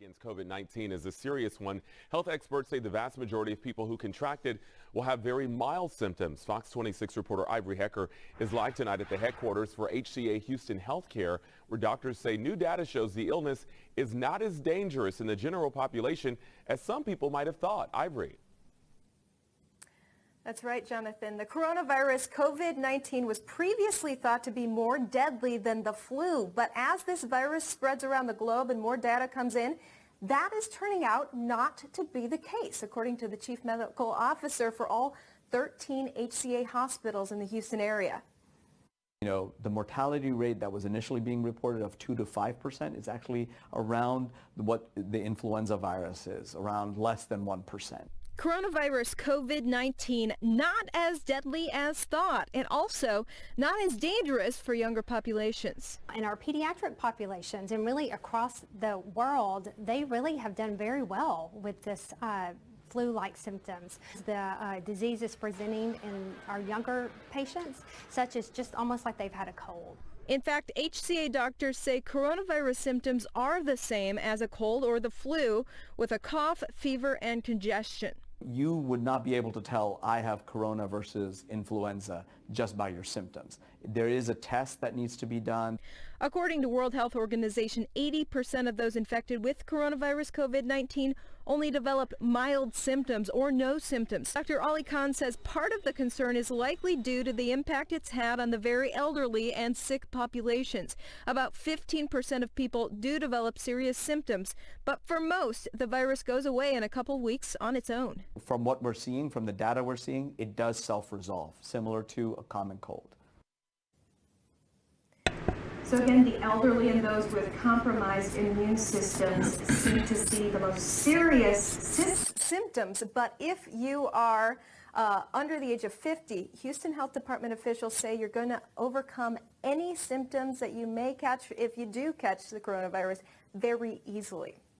Against COVID-19 is a serious one. Health experts say the vast majority of people who contract it will have very mild symptoms. Fox 26 reporter Ivory Hecker is live tonight at the headquarters for HCA Houston Healthcare, where doctors say new data shows the illness is not as dangerous in the general population as some people might have thought. Ivory. That's right, Jonathan. The coronavirus COVID-19 was previously thought to be more deadly than the flu, but as this virus spreads around the globe and more data comes in, that is turning out not to be the case, according to the chief medical officer for all 13 HCA hospitals in the Houston area. You know, the mortality rate that was initially being reported of 2 to 5% is actually around what the influenza virus is, around less than 1%. Coronavirus COVID-19 not as deadly as thought, and also not as dangerous for younger populations. In our pediatric populations and really across the world, they really have done very well with this flu-like symptoms. The disease is presenting in our younger patients, such as just almost like they've had a cold. In fact, HCA doctors say coronavirus symptoms are the same as a cold or the flu, with a cough, fever, and congestion. You would not be able to tell I have corona versus influenza just by your symptoms. There is a test that needs to be done. According to World Health Organization, 80% of those infected with coronavirus COVID-19 only developed mild symptoms or no symptoms. Dr. Ali-Khan says part of the concern is likely due to the impact it's had on the very elderly and sick populations. About 15% of people do develop serious symptoms, but for most, the virus goes away in a couple weeks on its own. From what we're seeing, from the data we're seeing, it does self-resolve, similar to a common cold. So again, the elderly and those with compromised immune systems seem to see the most serious symptoms. But if you are under the age of 50, Houston Health Department officials say you're going to overcome any symptoms that you may catch if you do catch the coronavirus very easily.